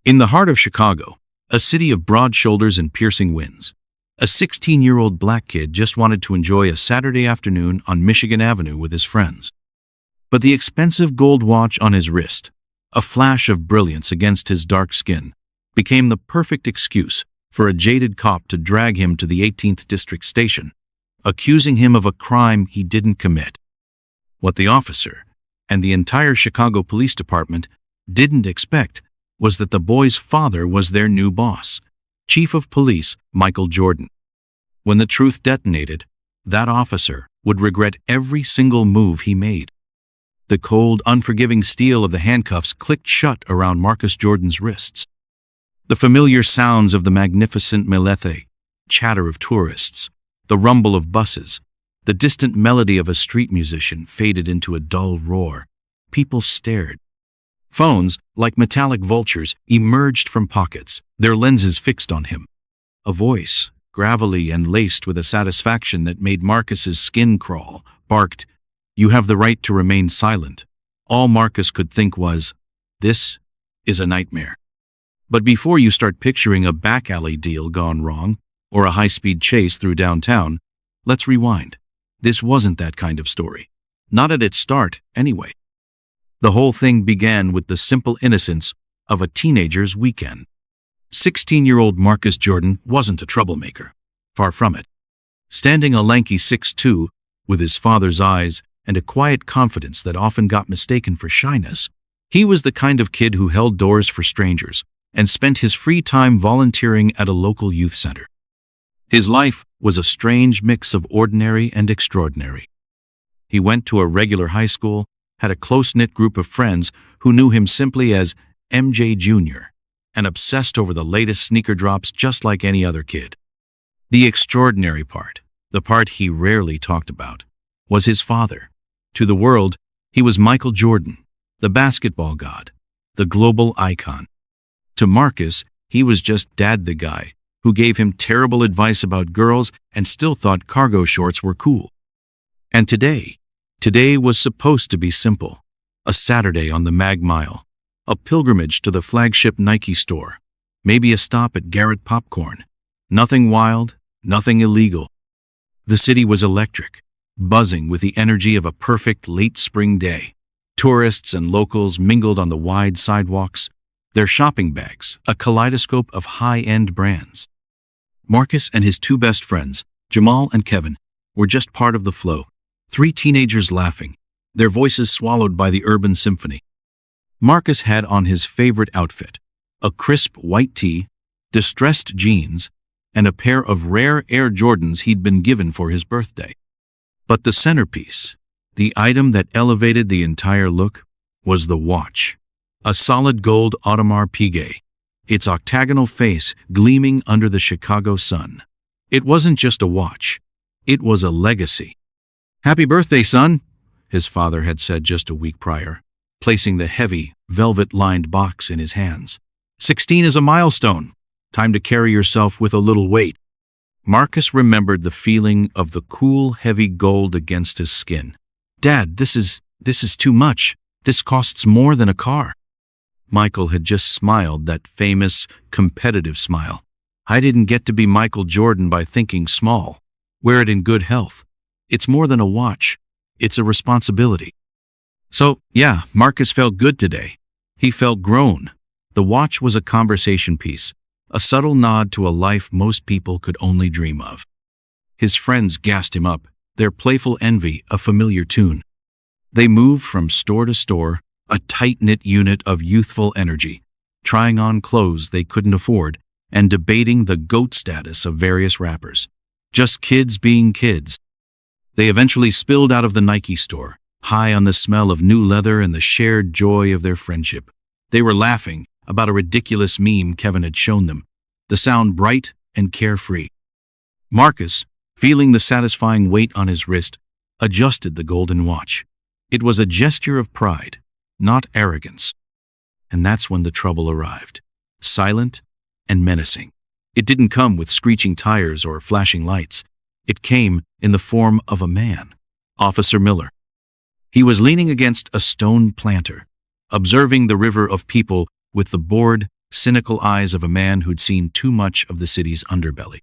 In the heart of Chicago, a city of broad shoulders and piercing winds, a 16-year-old black kid just wanted to enjoy a Saturday afternoon on Michigan Avenue with his friends. But the expensive gold watch on his wrist, a flash of brilliance against his dark skin, became the perfect excuse for a jaded cop to drag him to the 18th District Station, accusing him of a crime he didn't commit. What the officer and the entire Chicago Police Department didn't expect was that the boy's father was their new boss, Chief of Police Michael Jordan. When the truth detonated, that officer would regret every single move he made. The cold, unforgiving steel of the handcuffs clicked shut around Marcus Jordan's wrists. The familiar sounds of the magnificent Melethe, chatter of tourists, the rumble of buses, the distant melody of a street musician faded into a dull roar. People stared. Phones, like metallic vultures, emerged from pockets, their lenses fixed on him. A voice, gravelly and laced with a satisfaction that made Marcus's skin crawl, barked, "You have the right to remain silent." All Marcus could think was, "This is a nightmare." But before you start picturing a back alley deal gone wrong, or a high-speed chase through downtown, let's rewind. This wasn't that kind of story. Not at its start, anyway. The whole thing began with the simple innocence of a teenager's weekend. 16-year-old Marcus Jordan wasn't a troublemaker. Far from it. Standing a lanky 6'2", with his father's eyes and a quiet confidence that often got mistaken for shyness, he was the kind of kid who held doors for strangers and spent his free time volunteering at a local youth center. His life was a strange mix of ordinary and extraordinary. He went to a regular high school, had a close-knit group of friends who knew him simply as MJ Jr., and obsessed over the latest sneaker drops just like any other kid. The extraordinary part, the part he rarely talked about, was his father. To the world, he was Michael Jordan, the basketball god, the global icon. To Marcus, he was just Dad the guy who gave him terrible advice about girls and still thought cargo shorts were cool. And today was supposed to be simple. A Saturday on the Mag Mile, a pilgrimage to the flagship Nike store, maybe a stop at Garrett Popcorn. Nothing wild, nothing illegal. The city was electric, buzzing with the energy of a perfect late spring day. Tourists and locals mingled on the wide sidewalks, their shopping bags a kaleidoscope of high-end brands. Marcus and his two best friends, Jamal and Kevin, were just part of the flow. Three teenagers laughing, their voices swallowed by the urban symphony. Marcus had on his favorite outfit, a crisp white tee, distressed jeans, and a pair of rare Air Jordans he'd been given for his birthday. But the centerpiece, the item that elevated the entire look, was the watch. A solid gold Audemars Piguet, its octagonal face gleaming under the Chicago sun. It wasn't just a watch, it was a legacy. "Happy birthday, son," his father had said just a week prior, placing the heavy, velvet-lined box in his hands. 16 is a milestone. Time to carry yourself with a little weight. Marcus remembered the feeling of the cool, heavy gold against his skin. "Dad, this is too much. This costs more than a car." Michael had just smiled that famous, competitive smile. "I didn't get to be Michael Jordan by thinking small. Wear it in good health. It's more than a watch. It's a responsibility." So, yeah, Marcus felt good today. He felt grown. The watch was a conversation piece, a subtle nod to a life most people could only dream of. His friends gassed him up, their playful envy a familiar tune. They moved from store to store, a tight-knit unit of youthful energy, trying on clothes they couldn't afford and debating the GOAT status of various rappers. Just kids being kids. They eventually spilled out of the Nike store, high on the smell of new leather and the shared joy of their friendship. They were laughing about a ridiculous meme Kevin had shown them, the sound bright and carefree. Marcus, feeling the satisfying weight on his wrist, adjusted the golden watch. It was a gesture of pride, not arrogance. And that's when the trouble arrived, silent and menacing. It didn't come with screeching tires or flashing lights. It came in the form of a man, Officer Miller. He was leaning against a stone planter, observing the river of people with the bored, cynical eyes of a man who'd seen too much of the city's underbelly.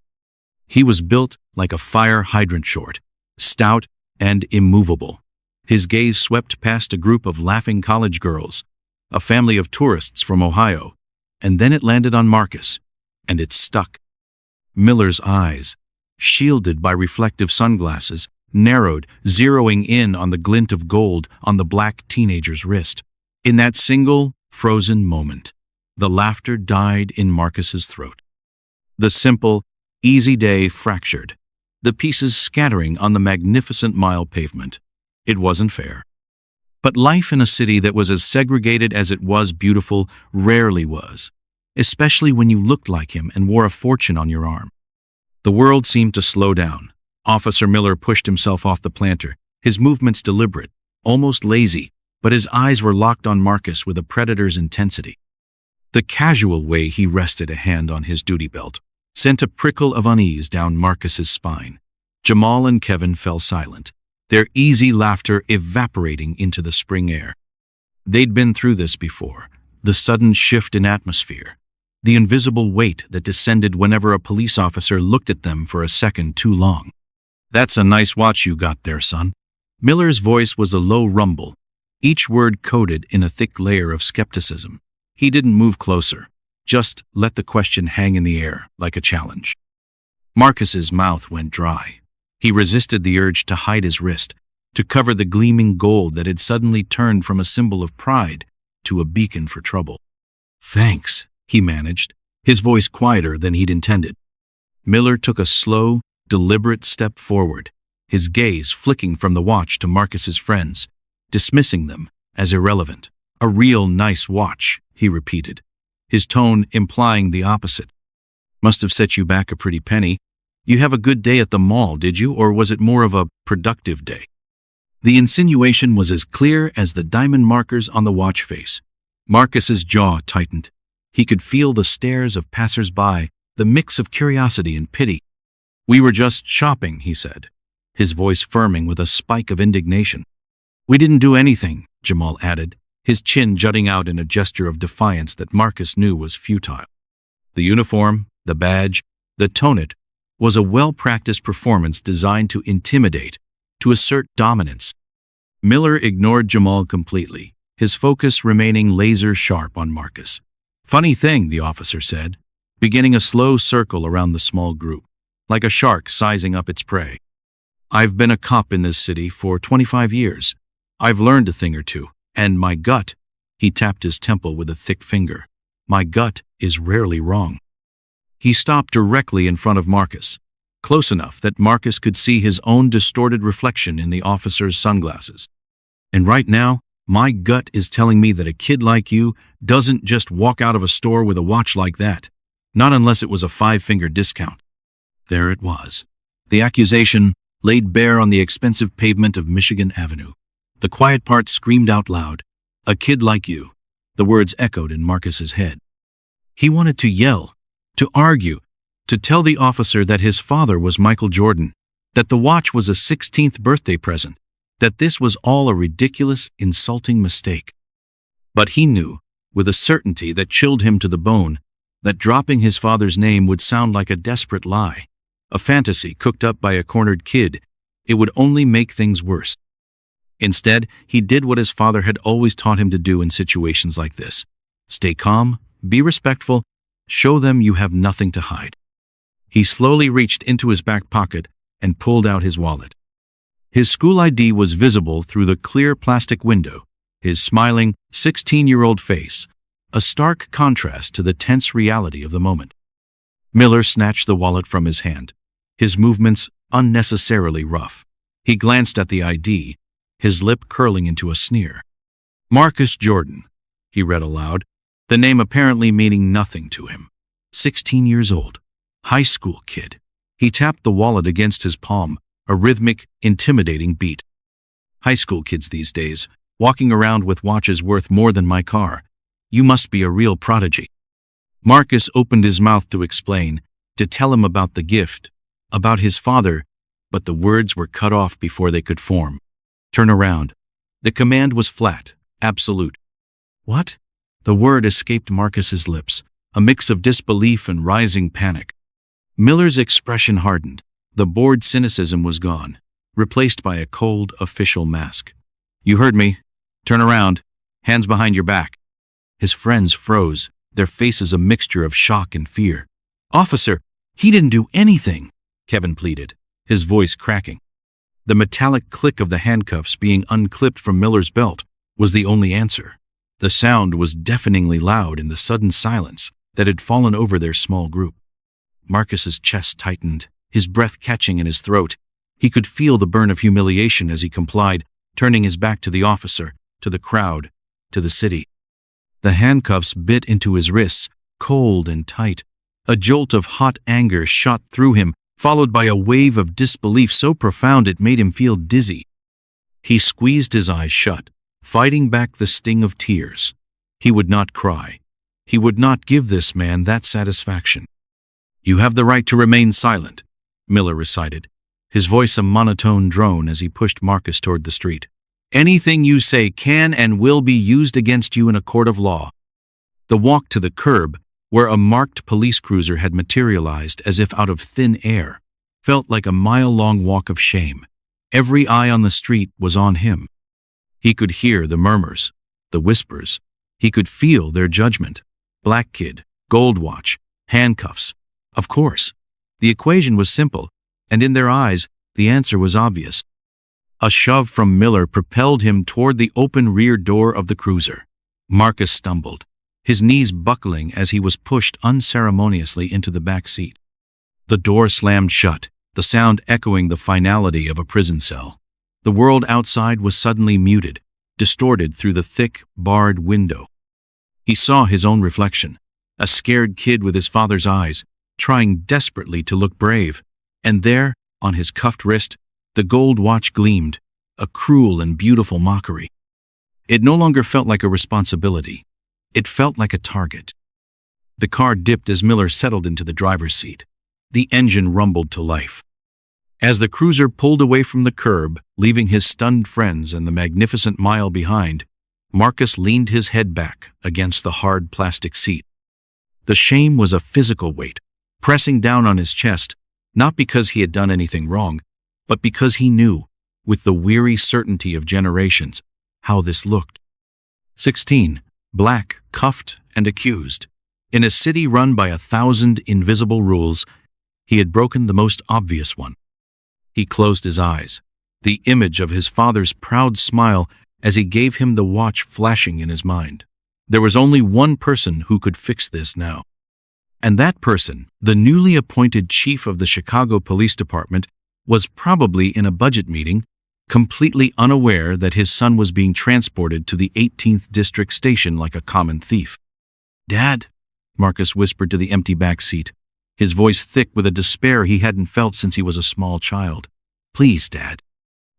He was built like a fire hydrant short, stout and immovable. His gaze swept past a group of laughing college girls, a family of tourists from Ohio, and then it landed on Marcus, and it stuck. Miller's eyes, shielded by reflective sunglasses, narrowed, zeroing in on the glint of gold on the black teenager's wrist. In that single, frozen moment, the laughter died in Marcus's throat. The simple, easy day fractured, the pieces scattering on the magnificent mile pavement. It wasn't fair. But life in a city that was as segregated as it was beautiful rarely was, especially when you looked like him and wore a fortune on your arm. The world seemed to slow down. Officer Miller pushed himself off the planter, his movements deliberate, almost lazy, but his eyes were locked on Marcus with a predator's intensity. The casual way he rested a hand on his duty belt sent a prickle of unease down Marcus's spine. Jamal and Kevin fell silent, their easy laughter evaporating into the spring air. They'd been through this before, the sudden shift in atmosphere, the invisible weight that descended whenever a police officer looked at them for a second too long. "That's a nice watch you got there, son." Miller's voice was a low rumble, each word coated in a thick layer of skepticism. He didn't move closer, just let the question hang in the air like a challenge. Marcus's mouth went dry. He resisted the urge to hide his wrist, to cover the gleaming gold that had suddenly turned from a symbol of pride to a beacon for trouble. "Thanks," he managed, his voice quieter than he'd intended. Miller took a slow, deliberate step forward, his gaze flicking from the watch to Marcus's friends, dismissing them as irrelevant. "A real nice watch," he repeated, his tone implying the opposite. "Must have set you back a pretty penny. You have a good day at the mall, did you, or was it more of a productive day?" The insinuation was as clear as the diamond markers on the watch face. Marcus's jaw tightened. He could feel the stares of passers-by, the mix of curiosity and pity. "We were just shopping," he said, his voice firming with a spike of indignation. "We didn't do anything," Jamal added, his chin jutting out in a gesture of defiance that Marcus knew was futile. The uniform, the badge, the tonnet was a well-practiced performance designed to intimidate, to assert dominance. Miller ignored Jamal completely, his focus remaining laser-sharp on Marcus. "Funny thing," the officer said, beginning a slow circle around the small group, like a shark sizing up its prey. "I've been a cop in this city for 25 years. I've learned a thing or two, and my gut," he tapped his temple with a thick finger, "my gut is rarely wrong." He stopped directly in front of Marcus, close enough that Marcus could see his own distorted reflection in the officer's sunglasses. "And right now, my gut is telling me that a kid like you doesn't just walk out of a store with a watch like that, not unless it was a 5-finger discount." There it was, the accusation laid bare on the expensive pavement of Michigan Avenue. The quiet part screamed out loud, "A kid like you." The words echoed in Marcus's head. He wanted to yell, to argue, to tell the officer that his father was Michael Jordan, that the watch was a 16th birthday present, that this was all a ridiculous, insulting mistake. But he knew, with a certainty that chilled him to the bone, that dropping his father's name would sound like a desperate lie, a fantasy cooked up by a cornered kid. It would only make things worse. Instead, he did what his father had always taught him to do in situations like this. Stay calm, be respectful, show them you have nothing to hide. He slowly reached into his back pocket and pulled out his wallet. His school ID was visible through the clear plastic window, his smiling, 16-year-old face, a stark contrast to the tense reality of the moment. Miller snatched the wallet from his hand, his movements unnecessarily rough. He glanced at the ID, his lip curling into a sneer. "Marcus Jordan," he read aloud, the name apparently meaning nothing to him. 16 years old, high school kid. He tapped the wallet against his palm, a rhythmic, intimidating beat. "High school kids these days, walking around with watches worth more than my car. You must be a real prodigy." Marcus opened his mouth to explain, to tell him about the gift, about his father, but the words were cut off before they could form. "Turn around." The command was flat, absolute. "What?" The word escaped Marcus's lips, a mix of disbelief and rising panic. Miller's expression hardened. The bored cynicism was gone, replaced by a cold, official mask. "You heard me. Turn around. Hands behind your back." His friends froze, their faces a mixture of shock and fear. "Officer, he didn't do anything," Kevin pleaded, his voice cracking. The metallic click of the handcuffs being unclipped from Miller's belt was the only answer. The sound was deafeningly loud in the sudden silence that had fallen over their small group. Marcus's chest tightened, his breath catching in his throat. He could feel the burn of humiliation as he complied, turning his back to the officer, to the crowd, to the city. The handcuffs bit into his wrists, cold and tight. A jolt of hot anger shot through him, followed by a wave of disbelief so profound it made him feel dizzy. He squeezed his eyes shut, fighting back the sting of tears. He would not cry. He would not give this man that satisfaction. "You have the right to remain silent," Miller recited, his voice a monotone drone as he pushed Marcus toward the street. "Anything you say can and will be used against you in a court of law." The walk to the curb, where a marked police cruiser had materialized as if out of thin air, felt like a mile-long walk of shame. Every eye on the street was on him. He could hear the murmurs, the whispers. He could feel their judgment. Black kid, gold watch, handcuffs. Of course. The equation was simple, and in their eyes, the answer was obvious. A shove from Miller propelled him toward the open rear door of the cruiser. Marcus stumbled, his knees buckling as he was pushed unceremoniously into the back seat. The door slammed shut, the sound echoing the finality of a prison cell. The world outside was suddenly muted, distorted through the thick, barred window. He saw his own reflection, a scared kid with his father's eyes, trying desperately to look brave, and there, on his cuffed wrist, the gold watch gleamed, a cruel and beautiful mockery. It no longer felt like a responsibility. It felt like a target. The car dipped as Miller settled into the driver's seat. The engine rumbled to life. As the cruiser pulled away from the curb, leaving his stunned friends and the magnificent mile behind, Marcus leaned his head back against the hard plastic seat. The shame was a physical weight, pressing down on his chest, not because he had done anything wrong, but because he knew, with the weary certainty of generations, how this looked. 16, black, cuffed, and accused. In a city run by 1,000 invisible rules, he had broken the most obvious one. He closed his eyes, the image of his father's proud smile as he gave him the watch flashing in his mind. There was only one person who could fix this now. And that person, the newly appointed chief of the Chicago Police Department, was probably in a budget meeting, completely unaware that his son was being transported to the 18th District Station like a common thief. "Dad," Marcus whispered to the empty back seat, his voice thick with a despair he hadn't felt since he was a small child. "Please, Dad."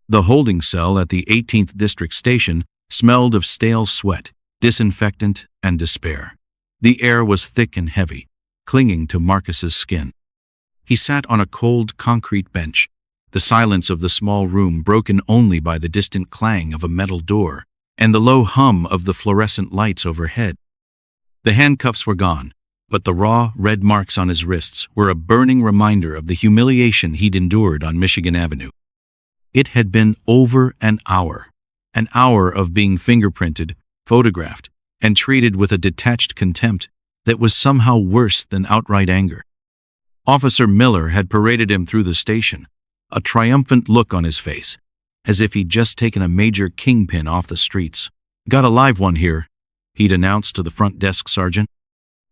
The holding cell at the 18th District Station smelled of stale sweat, disinfectant, and despair. The air was thick and heavy, clinging to Marcus's skin. He sat on a cold concrete bench, the silence of the small room broken only by the distant clang of a metal door and the low hum of the fluorescent lights overhead. The handcuffs were gone, but the raw, red marks on his wrists were a burning reminder of the humiliation he'd endured on Michigan Avenue. It had been over an hour of being fingerprinted, photographed, and treated with a detached contempt that was somehow worse than outright anger. Officer Miller had paraded him through the station, a triumphant look on his face, as if he'd just taken a major kingpin off the streets. "Got a live one here," he'd announced to the front desk sergeant.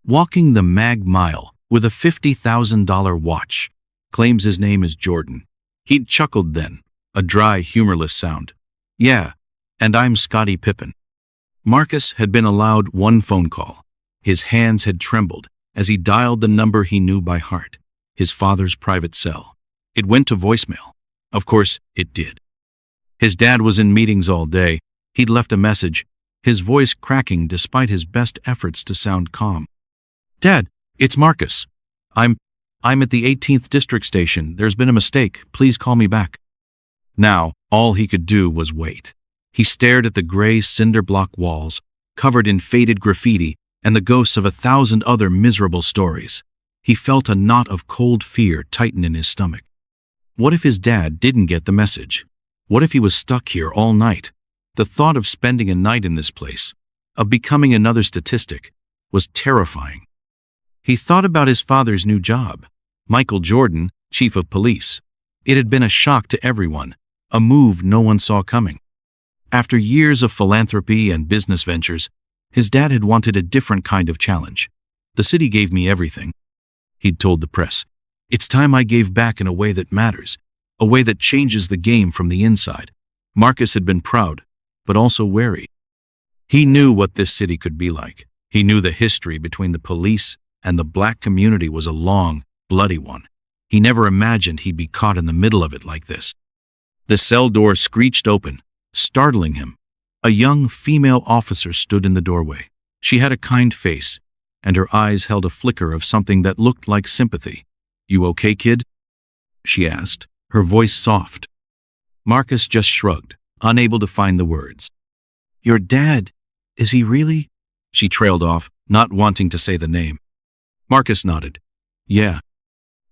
"Walking the mag mile with a $50,000 watch. Claims his name is Jordan." He'd chuckled then, a dry, humorless sound. "Yeah, and I'm Scottie Pippen." Marcus had been allowed one phone call. His hands had trembled as he dialed the number he knew by heart, his father's private cell. It went to voicemail. Of course, it did. His dad was in meetings all day. He'd left a message, his voice cracking despite his best efforts to sound calm. "Dad, it's Marcus. I'm at the 18th District Station. There's been a mistake. Please call me back." Now, all he could do was wait. He stared at the gray cinder block walls, covered in faded graffiti, and the ghosts of 1,000 other miserable stories. He felt a knot of cold fear tighten in his stomach. What if his dad didn't get the message? What if he was stuck here all night? The thought of spending a night in this place, of becoming another statistic, was terrifying. He thought about his father's new job, Michael Jordan, chief of police. It had been a shock to everyone, a move no one saw coming. After years of philanthropy and business ventures, his dad had wanted a different kind of challenge. The city gave me everything, he'd told the press. It's time I gave back in a way that matters, a way that changes the game from the inside. Marcus had been proud, but also wary. He knew what this city could be like. He knew the history between the police and the black community was a long, bloody one. He never imagined he'd be caught in the middle of it like this. The cell door screeched open, startling him. A young female officer stood in the doorway. She had a kind face, and her eyes held a flicker of something that looked like sympathy. "You okay, kid?" she asked, her voice soft. Marcus just shrugged, unable to find the words. "Your dad, is he really?" She trailed off, not wanting to say the name. Marcus nodded. "Yeah."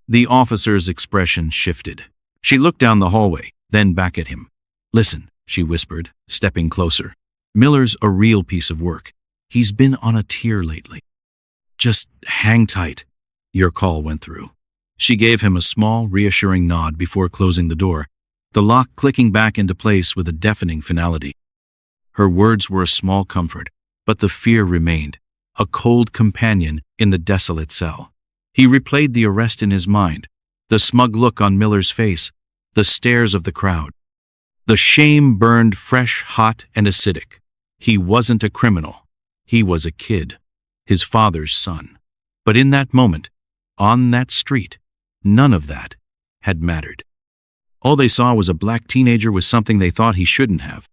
The officer's expression shifted. She looked down the hallway, then back at him. "Listen," she whispered, stepping closer. "Miller's a real piece of work. He's been on a tear lately. Just hang tight." Your call went through. She gave him a small, reassuring nod before closing the door, the lock clicking back into place with a deafening finality. Her words were a small comfort, but the fear remained, a cold companion in the desolate cell. He replayed the arrest in his mind, the smug look on Miller's face, the stares of the crowd. The shame burned fresh, hot, and acidic. He wasn't a criminal. He was a kid, his father's son. But in that moment, on that street, none of that had mattered. All they saw was a black teenager with something they thought he shouldn't have.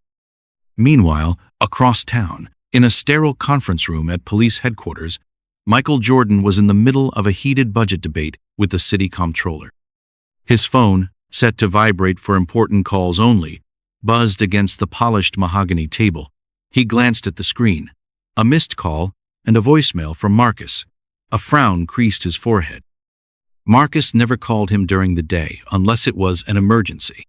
Meanwhile, across town, in a sterile conference room at police headquarters, Michael Jordan was in the middle of a heated budget debate with the city comptroller. His phone, set to vibrate for important calls only, buzzed against the polished mahogany table. He glanced at the screen. A missed call and a voicemail from Marcus. A frown creased his forehead. Marcus never called him during the day unless it was an emergency.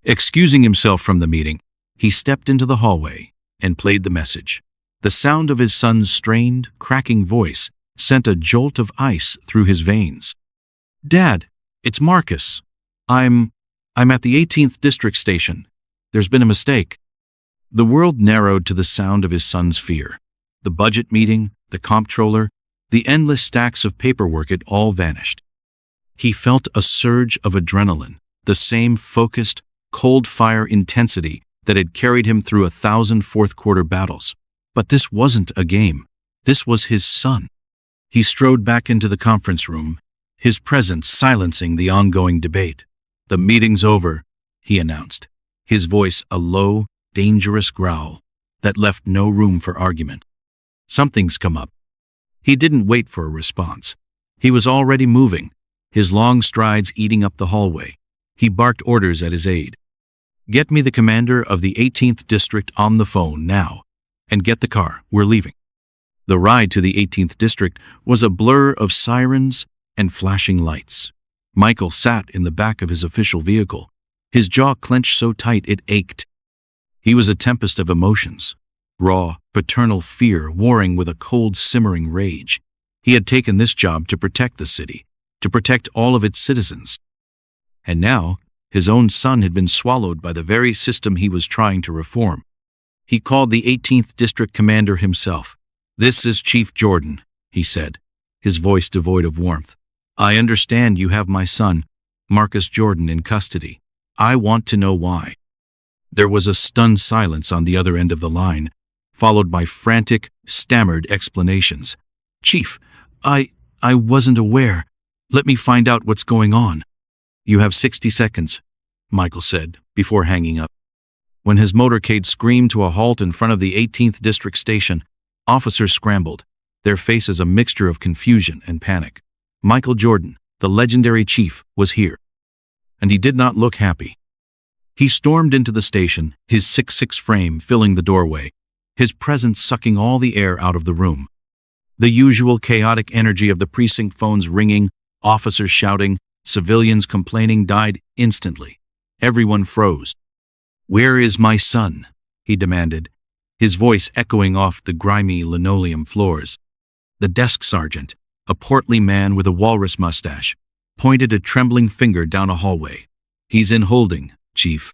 Excusing himself from the meeting, he stepped into the hallway and played the message. The sound of his son's strained, cracking voice sent a jolt of ice through his veins. "Dad, it's Marcus. I'm at the 18th District Station. There's been a mistake." The world narrowed to the sound of his son's fear. The budget meeting, the comptroller, the endless stacks of paperwork, it all vanished. He felt a surge of adrenaline, the same focused, cold-fire intensity that had carried him through 1,000 fourth-quarter battles. But this wasn't a game. This was his son. He strode back into the conference room, his presence silencing the ongoing debate. "The meeting's over," he announced, his voice a low, dangerous growl that left no room for argument. "Something's come up." He didn't wait for a response. He was already moving, his long strides eating up the hallway. He barked orders at his aide. "Get me the commander of the 18th District on the phone now, and get the car, we're leaving." The ride to the 18th District was a blur of sirens and flashing lights. Michael sat in the back of his official vehicle, his jaw clenched so tight it ached. He was a tempest of emotions, raw, paternal fear warring with a cold, simmering rage. He had taken this job to protect the city, to protect all of its citizens. And now, his own son had been swallowed by the very system he was trying to reform. He called the 18th District Commander himself. "This is Chief Jordan," he said, his voice devoid of warmth. "I understand you have my son, Marcus Jordan, in custody. I want to know why." There was a stunned silence on the other end of the line, followed by frantic, stammered explanations. "Chief, I wasn't aware. Let me find out what's going on." "You have 60 seconds, Michael said, before hanging up. When his motorcade screamed to a halt in front of the 18th District Station, officers scrambled, their faces a mixture of confusion and panic. Michael Jordan, the legendary chief, was here. And he did not look happy. He stormed into the station, his 6'6" frame filling the doorway, his presence sucking all the air out of the room. The usual chaotic energy of the precinct phones ringing, officers shouting, civilians complaining died instantly. Everyone froze. "Where is my son?" he demanded, his voice echoing off the grimy linoleum floors. The desk sergeant, a portly man with a walrus mustache, pointed a trembling finger down a hallway. "He's in holding, Chief."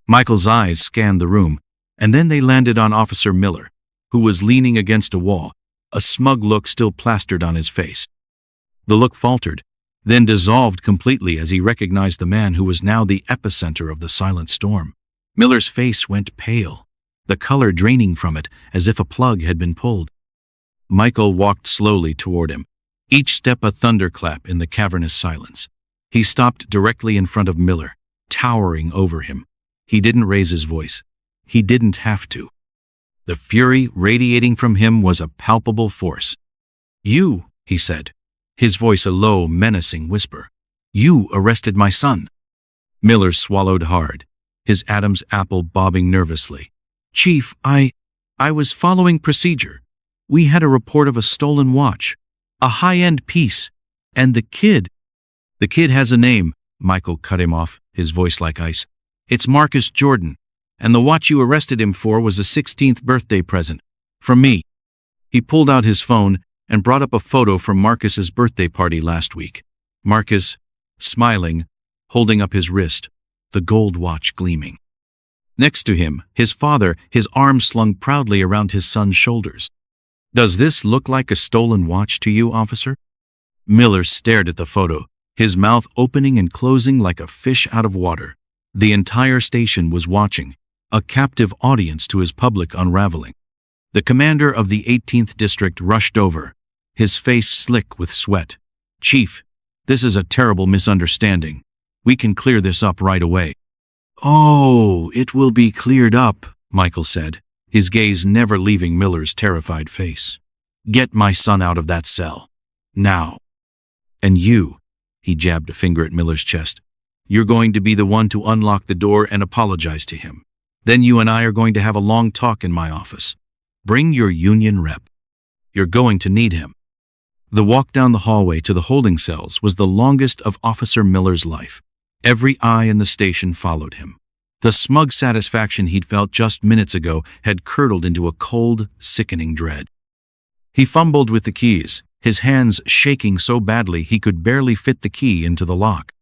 Michael's eyes scanned the room, and then they landed on Officer Miller, who was leaning against a wall, a smug look still plastered on his face. The look faltered, then dissolved completely as he recognized the man who was now the epicenter of the silent storm. Miller's face went pale, the color draining from it as if a plug had been pulled. Michael walked slowly toward him, each step a thunderclap in the cavernous silence. He stopped directly in front of Miller, towering over him. He didn't raise his voice. He didn't have to. The fury radiating from him was a palpable force. "You," he said, his voice a low, menacing whisper. "You arrested my son." Miller swallowed hard, his Adam's apple bobbing nervously. "Chief, I was following procedure. We had a report of a stolen watch, a high-end piece, and the kid." "The kid has a name," Michael cut him off, his voice like ice. "It's Marcus Jordan, and the watch you arrested him for was a 16th birthday present. From me." He pulled out his phone and brought up a photo from Marcus's birthday party last week. Marcus, smiling, holding up his wrist, the gold watch gleaming. Next to him, his father, his arms slung proudly around his son's shoulders. "Does this look like a stolen watch to you, officer?" Miller stared at the photo, his mouth opening and closing like a fish out of water. The entire station was watching, a captive audience to his public unraveling. The commander of the 18th District rushed over, his face slick with sweat. "Chief, this is a terrible misunderstanding. We can clear this up right away." "Oh, it will be cleared up," Michael said, his gaze never leaving Miller's terrified face. "Get my son out of that cell. Now. And you," he jabbed a finger at Miller's chest, "you're going to be the one to unlock the door and apologize to him. Then you and I are going to have a long talk in my office. Bring your union rep. You're going to need him." The walk down the hallway to the holding cells was the longest of Officer Miller's life. Every eye in the station followed him. The smug satisfaction he'd felt just minutes ago had curdled into a cold, sickening dread. He fumbled with the keys, his hands shaking so badly he could barely fit the key into the lock.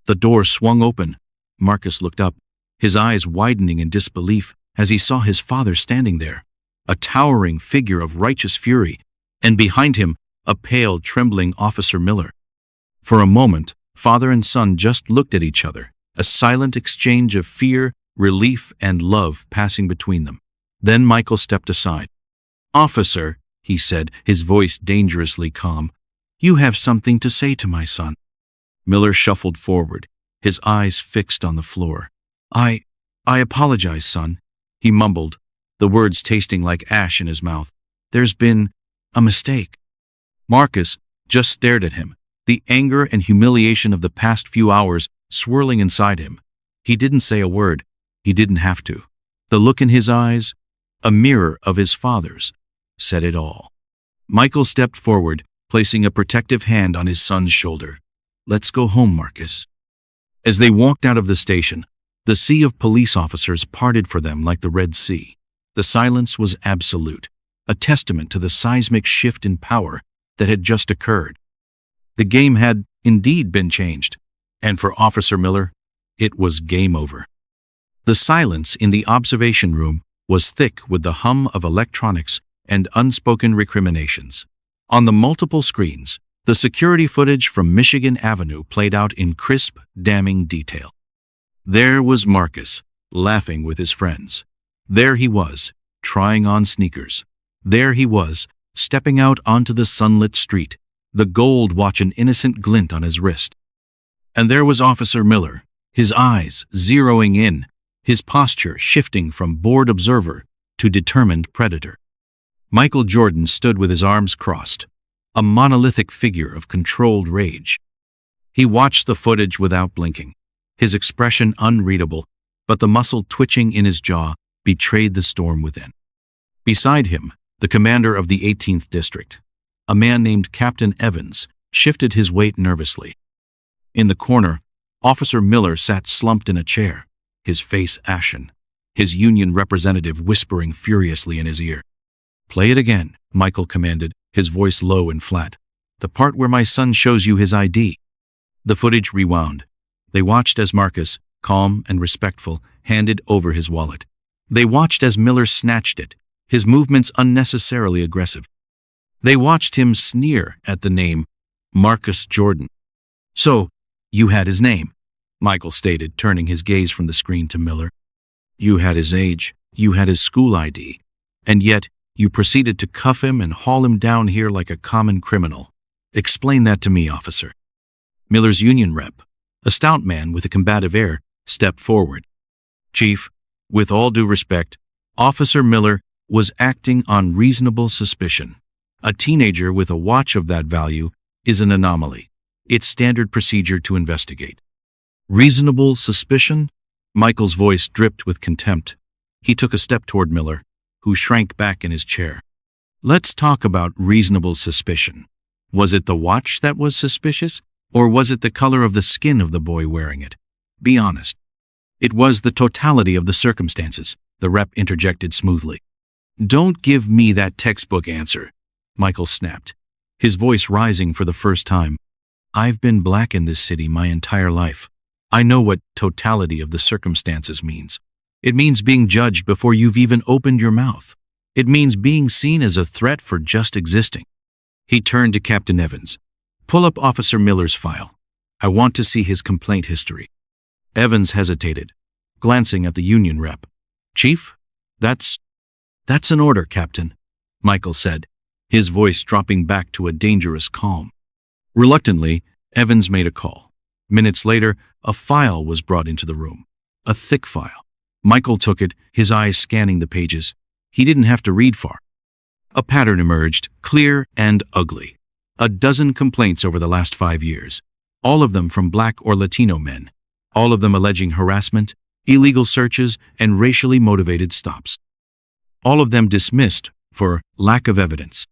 The door swung open. Marcus looked up, his eyes widening in disbelief as he saw his father standing there, a towering figure of righteous fury, and behind him, a pale, trembling Officer Miller. For a moment, father and son just looked at each other, a silent exchange of fear, relief, and love passing between them. Then Michael stepped aside. "Officer," he said, his voice dangerously calm, "you have something to say to my son." Miller shuffled forward, his eyes fixed on the floor. I apologize, son," he mumbled, the words tasting like ash in his mouth. "There's been a mistake." Marcus just stared at him, the anger and humiliation of the past few hours swirling inside him. He didn't say a word. He didn't have to. The look in his eyes, a mirror of his father's, said it all. Michael stepped forward, placing a protective hand on his son's shoulder. "Let's go home, Marcus." As they walked out of the station, the sea of police officers parted for them like the Red Sea. The silence was absolute, a testament to the seismic shift in power that had just occurred. The game had indeed been changed, and for Officer Miller, it was game over. The silence in the observation room was thick with the hum of electronics and unspoken recriminations. On the multiple screens, the security footage from Michigan Avenue played out in crisp, damning detail. There was Marcus, laughing with his friends. There he was, trying on sneakers. There he was, stepping out onto the sunlit street, the gold watch an innocent glint on his wrist. And there was Officer Miller, his eyes zeroing in, his posture shifting from bored observer to determined predator. Michael Jordan stood with his arms crossed, a monolithic figure of controlled rage. He watched the footage without blinking, his expression unreadable, but the muscle twitching in his jaw betrayed the storm within. Beside him, the commander of the 18th District, A man named Captain Evans shifted his weight nervously. In the corner, Officer Miller sat slumped in a chair, his face ashen, his union representative whispering furiously in his ear. "Play it again," Michael commanded, his voice low and flat. "The part where my son shows you his ID." The footage rewound. They watched as Marcus, calm and respectful, handed over his wallet. They watched as Miller snatched it, his movements unnecessarily aggressive. They watched him sneer at the name Marcus Jordan. "So, you had his name," Michael stated, turning his gaze from the screen to Miller. "You had his age, you had his school ID, and yet you proceeded to cuff him and haul him down here like a common criminal. Explain that to me, officer." Miller's union rep, a stout man with a combative air, stepped forward. "Chief, with all due respect, Officer Miller was acting on reasonable suspicion. A teenager with a watch of that value is an anomaly. It's standard procedure to investigate." "Reasonable suspicion?" Michael's voice dripped with contempt. He took a step toward Miller, who shrank back in his chair. "Let's talk about reasonable suspicion. Was it the watch that was suspicious, or was it the color of the skin of the boy wearing it? Be honest." "It was the totality of the circumstances," the rep interjected smoothly. "Don't give me that textbook answer," Michael snapped, his voice rising for the first time. "I've been black in this city my entire life. I know what totality of the circumstances means. It means being judged before you've even opened your mouth. It means being seen as a threat for just existing." He turned to Captain Evans. "Pull up Officer Miller's file. I want to see his complaint history." Evans hesitated, glancing at the union rep. "Chief, that's an order, Captain," Michael said, his voice dropping back to a dangerous calm. Reluctantly, Evans made a call. Minutes later, a file was brought into the room. A thick file. Michael took it, his eyes scanning the pages. He didn't have to read far. A pattern emerged, clear and ugly. A dozen complaints over the last 5 years. All of them from Black or Latino men. All of them alleging harassment, illegal searches, and racially motivated stops. All of them dismissed for lack of evidence.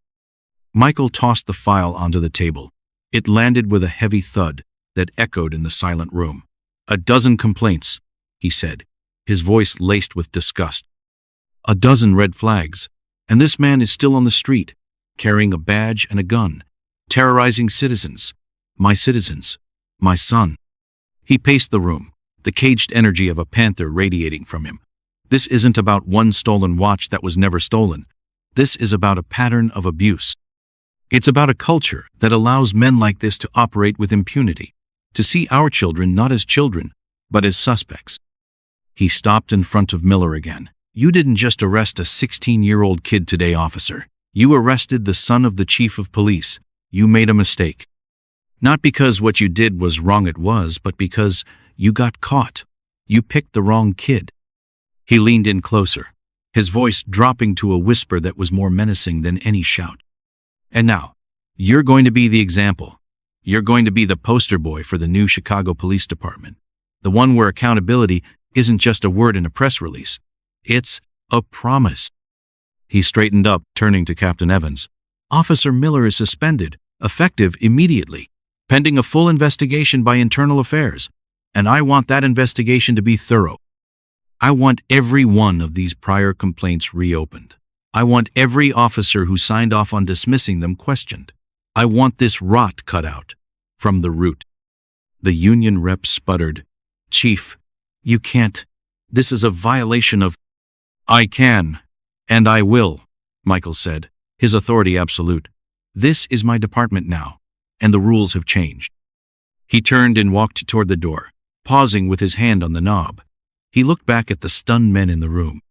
Michael tossed the file onto the table. It landed with a heavy thud that echoed in the silent room. "A dozen complaints," he said, his voice laced with disgust. "A dozen red flags, and this man is still on the street, carrying a badge and a gun, terrorizing citizens. My citizens. My son." He paced the room, the caged energy of a panther radiating from him. This isn't about one stolen watch that was never stolen. This is about a pattern of abuse. It's about a culture that allows men like this to operate with impunity, to see our children not as children, but as suspects. He stopped in front of Miller again. "You didn't just arrest a 16-year-old kid today, officer. You arrested the son of the chief of police. You made a mistake. Not because what you did was wrong, it was, but because you got caught. You picked the wrong kid." He leaned in closer, his voice dropping to a whisper that was more menacing than any shout. "And now, you're going to be the example. You're going to be the poster boy for the new Chicago Police Department. The one where accountability isn't just a word in a press release. It's a promise." He straightened up, turning to Captain Evans. "Officer Miller is suspended, effective immediately, pending a full investigation by Internal Affairs. And I want that investigation to be thorough. I want every one of these prior complaints reopened. I want every officer who signed off on dismissing them questioned. I want this rot cut out from the root." The union rep sputtered. "Chief, you can't. This is a violation of—" "I can, and I will," Michael said, his authority absolute. "This is my department now, and the rules have changed." He turned and walked toward the door, pausing with his hand on the knob. He looked back at the stunned men in the room.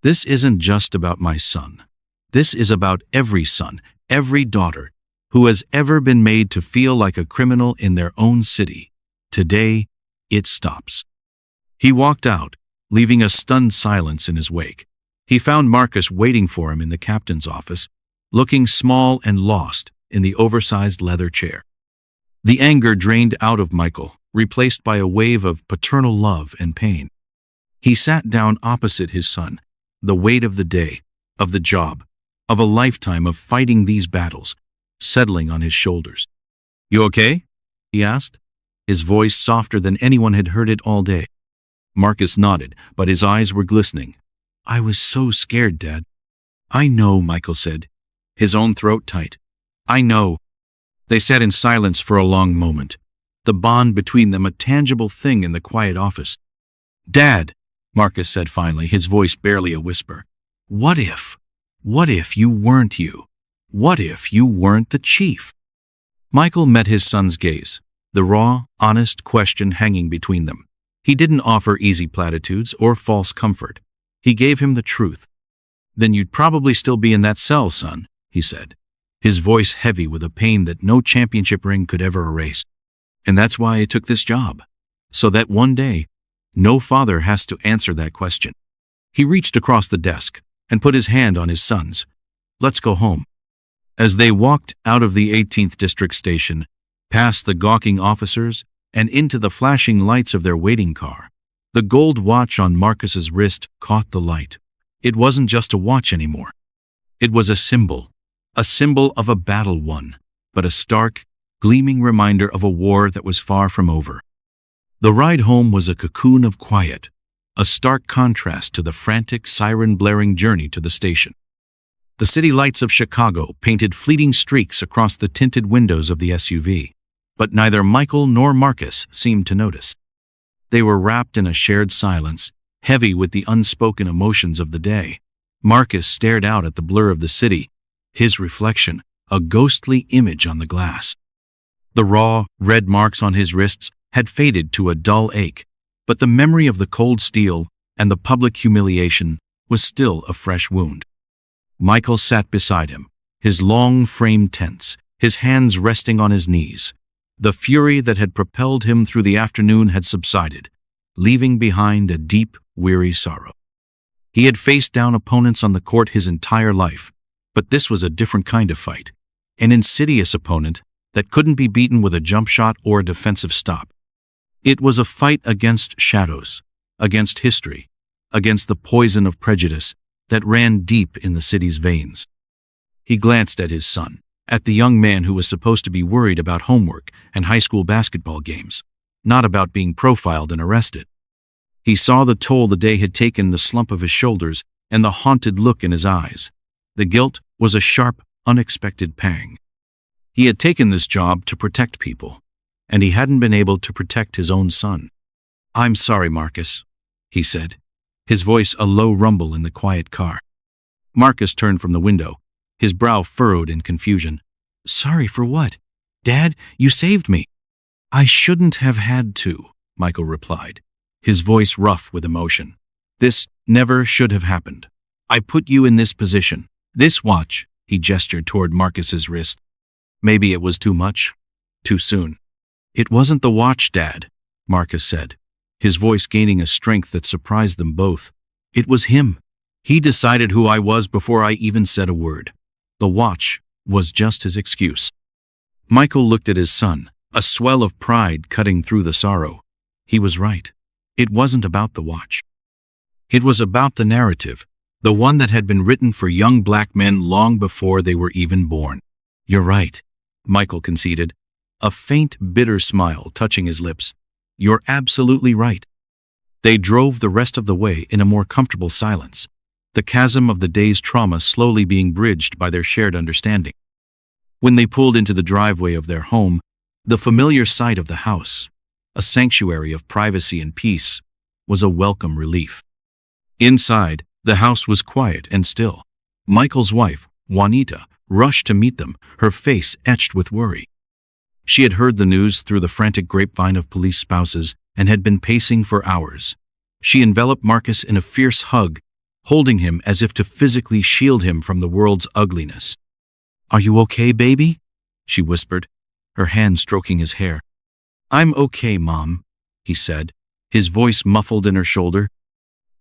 "This isn't just about my son. This is about every son, every daughter, who has ever been made to feel like a criminal in their own city. Today, it stops." He walked out, leaving a stunned silence in his wake. He found Marcus waiting for him in the captain's office, looking small and lost in the oversized leather chair. The anger drained out of Michael, replaced by a wave of paternal love and pain. He sat down opposite his son, the weight of the day, of the job, of a lifetime of fighting these battles, settling on his shoulders. "You okay?" he asked, his voice softer than anyone had heard it all day. Marcus nodded, but his eyes were glistening. "I was so scared, Dad." "I know," Michael said, his own throat tight. "I know." They sat in silence for a long moment, the bond between them a tangible thing in the quiet office. "Dad," Marcus said finally, his voice barely a whisper, What if you weren't you? What if you weren't the chief?" Michael met his son's gaze, the raw, honest question hanging between them. He didn't offer easy platitudes or false comfort. He gave him the truth. "Then you'd probably still be in that cell, son," he said, his voice heavy with a pain that no championship ring could ever erase. "And that's why I took this job, so that one day, no father has to answer that question." He reached across the desk and put his hand on his son's. "Let's go home." As they walked out of the 18th District Station, past the gawking officers and into the flashing lights of their waiting car, the gold watch on Marcus's wrist caught the light. It wasn't just a watch anymore. It was a symbol of a battle won, but a stark, gleaming reminder of a war that was far from over. The ride home was a cocoon of quiet, a stark contrast to the frantic, siren-blaring journey to the station. The city lights of Chicago painted fleeting streaks across the tinted windows of the SUV, but neither Michael nor Marcus seemed to notice. They were wrapped in a shared silence, heavy with the unspoken emotions of the day. Marcus stared out at the blur of the city, his reflection, a ghostly image on the glass. The raw, red marks on his wrists had faded to a dull ache, but the memory of the cold steel and the public humiliation was still a fresh wound. Michael sat beside him, his long frame tense, his hands resting on his knees. The fury that had propelled him through the afternoon had subsided, leaving behind a deep, weary sorrow. He had faced down opponents on the court his entire life, but this was a different kind of fight, an insidious opponent that couldn't be beaten with a jump shot or a defensive stop. It was a fight against shadows, against history, against the poison of prejudice that ran deep in the city's veins. He glanced at his son, at the young man who was supposed to be worried about homework and high school basketball games, not about being profiled and arrested. He saw the toll the day had taken, the slump of his shoulders, and the haunted look in his eyes. The guilt was a sharp, unexpected pang. He had taken this job to protect people, and he hadn't been able to protect his own son. "I'm sorry, Marcus," he said, his voice a low rumble in the quiet car. Marcus turned from the window, his brow furrowed in confusion. "Sorry for what? Dad, you saved me." "I shouldn't have had to," Michael replied, his voice rough with emotion. "This never should have happened. I put you in this position. This watch," he gestured toward Marcus's wrist. "Maybe it was too much, too soon." "It wasn't the watch, Dad," Marcus said, his voice gaining a strength that surprised them both. "It was him. He decided who I was before I even said a word. The watch was just his excuse." Michael looked at his son, a swell of pride cutting through the sorrow. He was right. It wasn't about the watch. It was about the narrative, the one that had been written for young black men long before they were even born. "You're right," Michael conceded, a faint, bitter smile touching his lips. "You're absolutely right." They drove the rest of the way in a more comfortable silence, the chasm of the day's trauma slowly being bridged by their shared understanding. When they pulled into the driveway of their home, the familiar sight of the house, a sanctuary of privacy and peace, was a welcome relief. Inside, the house was quiet and still. Michael's wife, Juanita, rushed to meet them, her face etched with worry. She had heard the news through the frantic grapevine of police spouses and had been pacing for hours. She enveloped Marcus in a fierce hug, holding him as if to physically shield him from the world's ugliness. "Are you okay, baby?" she whispered, her hand stroking his hair. "I'm okay, Mom," he said, his voice muffled in her shoulder.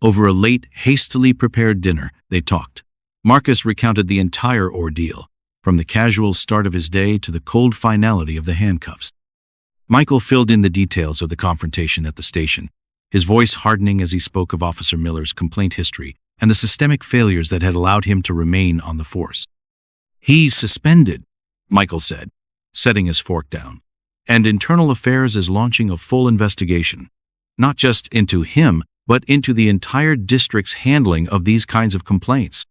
Over a late, hastily prepared dinner, they talked. Marcus recounted the entire ordeal, from the casual start of his day to the cold finality of the handcuffs. Michael filled in the details of the confrontation at the station, his voice hardening as he spoke of Officer Miller's complaint history and the systemic failures that had allowed him to remain on the force. "He's suspended," Michael said, setting his fork down. And Internal Affairs is launching a full investigation, not just into him, but into the entire district's handling of these kinds of complaints.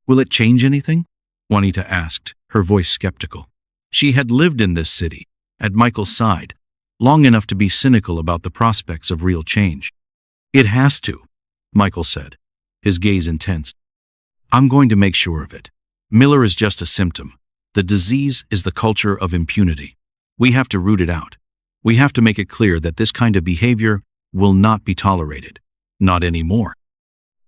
Will it change anything? Juanita asked, her voice skeptical. She had lived in this city, at Michael's side, long enough to be cynical about the prospects of real change. It has to, Michael said, his gaze intense. I'm going to make sure of it. Miller is just a symptom. The disease is the culture of impunity. We have to root it out. We have to make it clear that this kind of behavior will not be tolerated. Not anymore.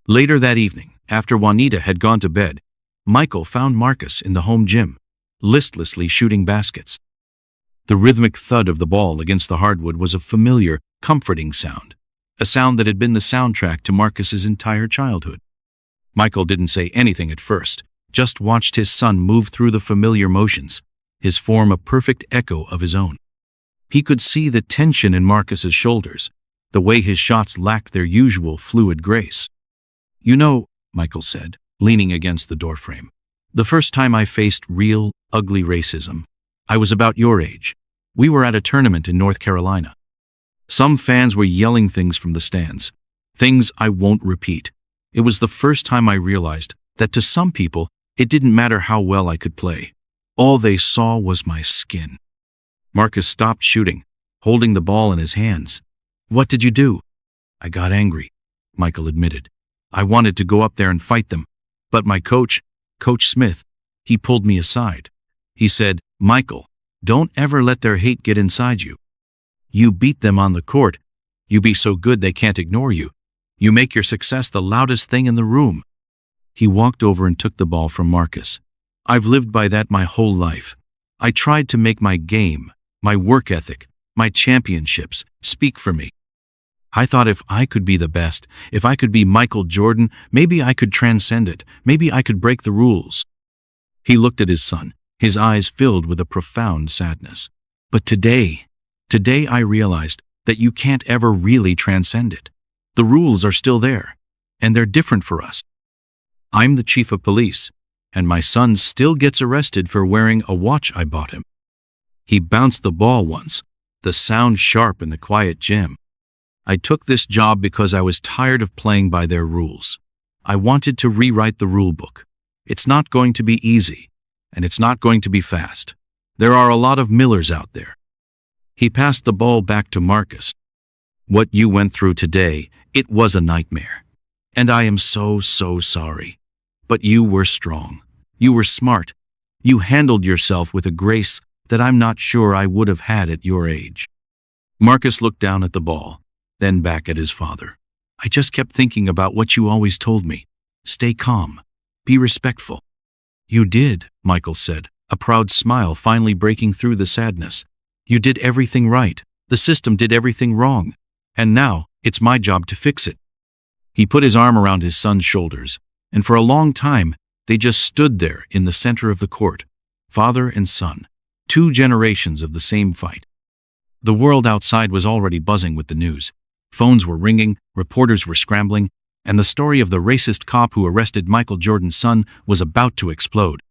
Later that evening, after Juanita had gone to bed, Michael found Marcus in the home gym, listlessly shooting baskets. The rhythmic thud of the ball against the hardwood was a familiar, comforting sound, a sound that had been the soundtrack to Marcus's entire childhood. Michael didn't say anything at first, just watched his son move through the familiar motions, his form a perfect echo of his own. He could see the tension in Marcus's shoulders, the way his shots lacked their usual fluid grace. You know, Michael said, leaning against the doorframe, the first time I faced real, ugly racism, I was about your age. We were at a tournament in North Carolina. Some fans were yelling things from the stands, things I won't repeat. It was the first time I realized that to some people, it didn't matter how well I could play. All they saw was my skin. Marcus stopped shooting, holding the ball in his hands. What did you do? I got angry, Michael admitted. I wanted to go up there and fight them, but my coach, Coach Smith, he pulled me aside. He said, Michael, don't ever let their hate get inside you. You beat them on the court. You be so good they can't ignore you. You make your success the loudest thing in the room. He walked over and took the ball from Marcus. I've lived by that my whole life. I tried to make my game, my work ethic, my championships speak for me. I thought if I could be the best, if I could be Michael Jordan, maybe I could transcend it. Maybe I could break the rules. He looked at his son, his eyes filled with a profound sadness. But today I realized that you can't ever really transcend it. The rules are still there, and they're different for us. I'm the chief of police, and my son still gets arrested for wearing a watch I bought him. He bounced the ball once, the sound sharp in the quiet gym. I took this job because I was tired of playing by their rules. I wanted to rewrite the rule book. It's not going to be easy, and it's not going to be fast. There are a lot of Millers out there. He passed the ball back to Marcus. What you went through today, it was a nightmare. And I am so sorry. But you were strong. You were smart. You handled yourself with a grace that I'm not sure I would have had at your age. Marcus looked down at the ball, then back at his father. I just kept thinking about what you always told me. Stay calm. Be respectful. You did, Michael said, a proud smile finally breaking through the sadness. You did everything right. The system did everything wrong. And now, it's my job to fix it. He put his arm around his son's shoulders, and for a long time, they just stood there in the center of the court, father and son, 2 generations of the same fight. The world outside was already buzzing with the news. Phones were ringing, reporters were scrambling, and the story of the racist cop who arrested Michael Jordan's son was about to explode.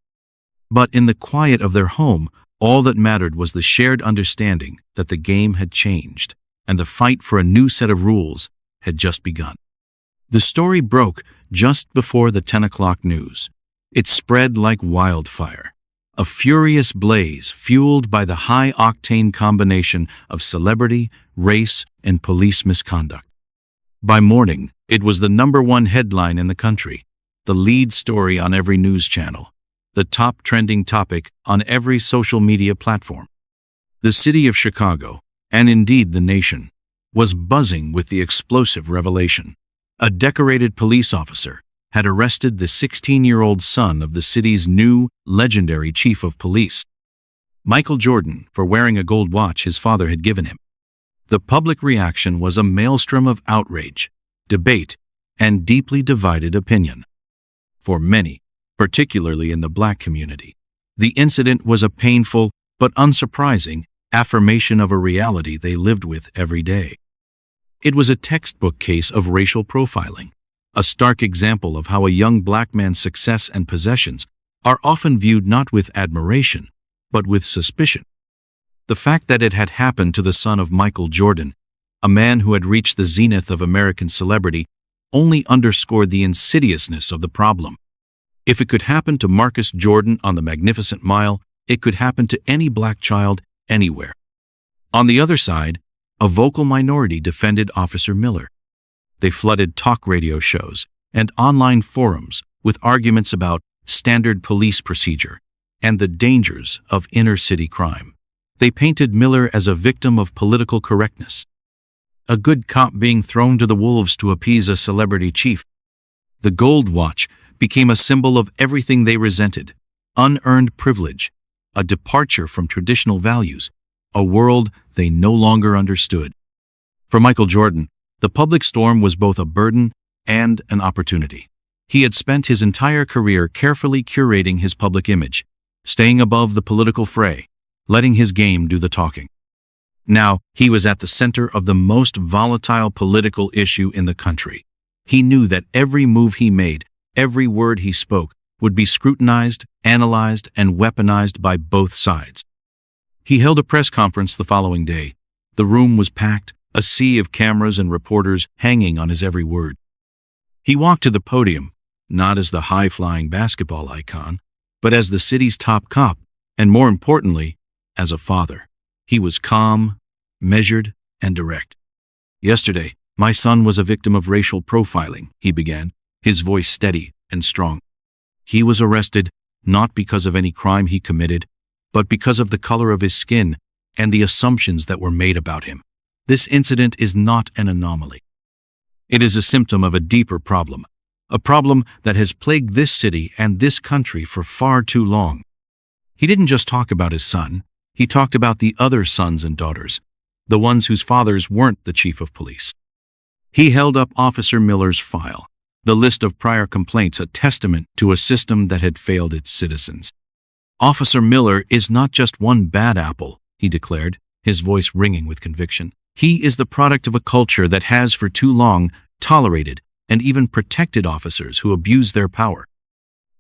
But in the quiet of their home, all that mattered was the shared understanding that the game had changed, and the fight for a new set of rules had just begun. The story broke just before the 10 o'clock news. It spread like wildfire, a furious blaze fueled by the high-octane combination of celebrity, race, and police misconduct. By morning, it was the #1 headline in the country, the lead story on every news channel, the top trending topic on every social media platform. The city of Chicago, and indeed the nation, was buzzing with the explosive revelation. A decorated police officer had arrested the 16-year-old son of the city's new, legendary chief of police, Michael Jordan, for wearing a gold watch his father had given him. The public reaction was a maelstrom of outrage, debate, and deeply divided opinion. For many, particularly in the Black community, the incident was a painful but unsurprising affirmation of a reality they lived with every day. It was a textbook case of racial profiling, a stark example of how a young Black man's success and possessions are often viewed not with admiration, but with suspicion. The fact that it had happened to the son of Michael Jordan, a man who had reached the zenith of American celebrity, only underscored the insidiousness of the problem. If it could happen to Marcus Jordan on the Magnificent Mile, it could happen to any black child anywhere. On the other side, a vocal minority defended Officer Miller. They flooded talk radio shows and online forums with arguments about standard police procedure and the dangers of inner-city crime. They painted Miller as a victim of political correctness, a good cop being thrown to the wolves to appease a celebrity chief. The gold watch became a symbol of everything they resented: unearned privilege, a departure from traditional values, a world they no longer understood. For Michael Jordan, the public storm was both a burden and an opportunity. He had spent his entire career carefully curating his public image, staying above the political fray, letting his game do the talking. Now, he was at the center of the most volatile political issue in the country. He knew that every move he made, every word he spoke, would be scrutinized, analyzed, and weaponized by both sides. He held a press conference the following day. The room was packed, a sea of cameras and reporters hanging on his every word. He walked to the podium, not as the high-flying basketball icon, but as the city's top cop, and more importantly, as a father. He was calm, measured, and direct. "Yesterday, my son was a victim of racial profiling," he began, his voice steady and strong. "He was arrested not because of any crime he committed, but because of the color of his skin and the assumptions that were made about him. This incident is not an anomaly. It is a symptom of a deeper problem, a problem that has plagued this city and this country for far too long." He didn't just talk about his son, he talked about the other sons and daughters, the ones whose fathers weren't the chief of police. He held up Officer Miller's file, the list of prior complaints, a testament to a system that had failed its citizens. "Officer Miller is not just one bad apple," he declared, his voice ringing with conviction. "He is the product of a culture that has for too long tolerated and even protected officers who abuse their power.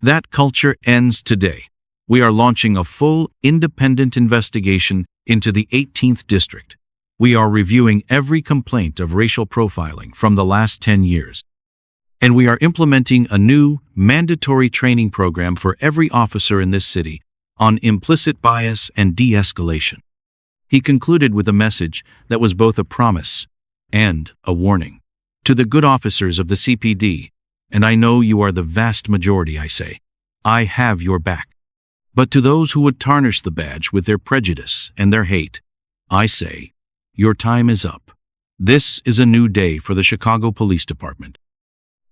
That culture ends today. We are launching a full, independent investigation into the 18th District. We are reviewing every complaint of racial profiling from the last 10 years. And we are implementing a new, mandatory training program for every officer in this city on implicit bias and de-escalation." He concluded with a message that was both a promise and a warning. "To the good officers of the CPD, and I know you are the vast majority, I say, I have your back. But to those who would tarnish the badge with their prejudice and their hate, I say, your time is up. This is a new day for the Chicago Police Department.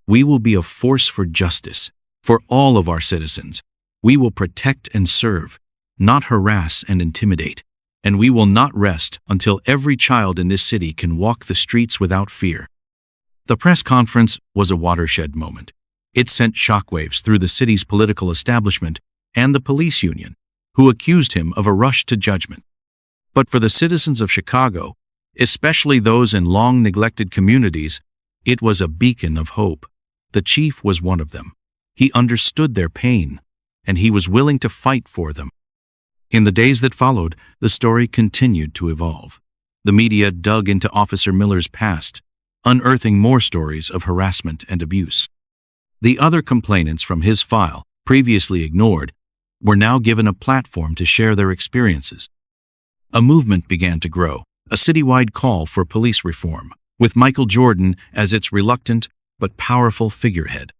We will be a force for justice, for all of our citizens. We will protect and serve, not harass and intimidate. And we will not rest until every child in this city can walk the streets without fear." The press conference was a watershed moment. It sent shockwaves through the city's political establishment and the police union, who accused him of a rush to judgment. But for the citizens of Chicago, especially those in long-neglected communities, it was a beacon of hope. The chief was one of them. He understood their pain, and he was willing to fight for them. In the days that followed, the story continued to evolve. The media dug into Officer Miller's past, unearthing more stories of harassment and abuse. The other complainants from his file, previously ignored, were now given a platform to share their experiences. A movement began to grow, a citywide call for police reform, with Michael Jordan as its reluctant but powerful figurehead.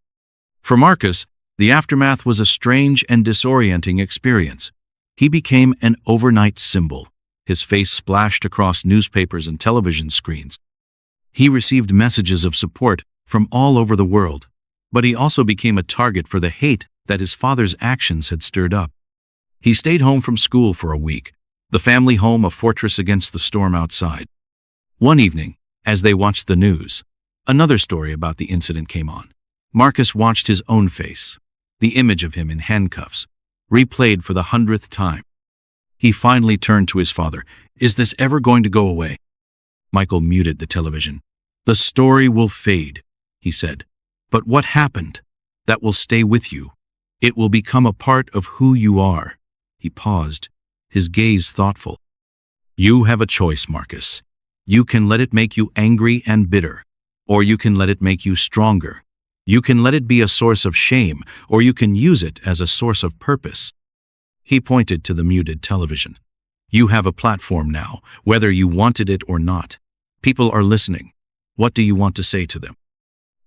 For Marcus, the aftermath was a strange and disorienting experience. He became an overnight symbol, his face splashed across newspapers and television screens. He received messages of support from all over the world, but he also became a target for the hate that his father's actions had stirred up. He stayed home from school for a week, the family home a fortress against the storm outside. One evening, as they watched the news, another story about the incident came on. Marcus watched his own face, the image of him in handcuffs, replayed for the 100th time. He finally turned to his father. "Is this ever going to go away?" Michael muted the television. "The story will fade," he said. "But what happened? That will stay with you. It will become a part of who you are." He paused, his gaze thoughtful. You have a choice, Marcus. You can let it make you angry and bitter, or you can let it make you stronger. You can let it be a source of shame, or you can use it as a source of purpose. He pointed to the muted television. You have a platform now, whether you wanted it or not. People are listening. What do you want to say to them?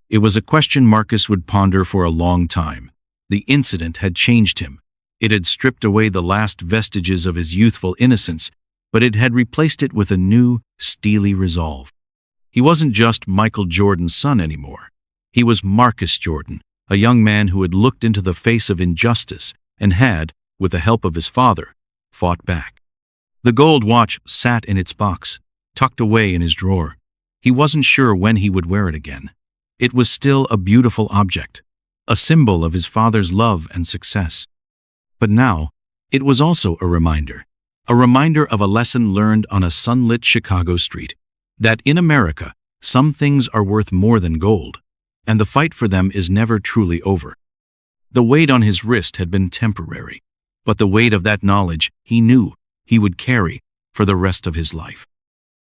It was a question Marcus would ponder for a long time. The incident had changed him. It had stripped away the last vestiges of his youthful innocence, but it had replaced it with a new, steely resolve. He wasn't just Michael Jordan's son anymore. He was Marcus Jordan, a young man who had looked into the face of injustice and had, with the help of his father, fought back. The gold watch sat in its box, tucked away in his drawer. He wasn't sure when he would wear it again. It was still a beautiful object, a symbol of his father's love and success. But now, it was also a reminder of a lesson learned on a sunlit Chicago street, that in America, some things are worth more than gold, and the fight for them is never truly over. The weight on his wrist had been temporary, but the weight of that knowledge he knew he would carry for the rest of his life.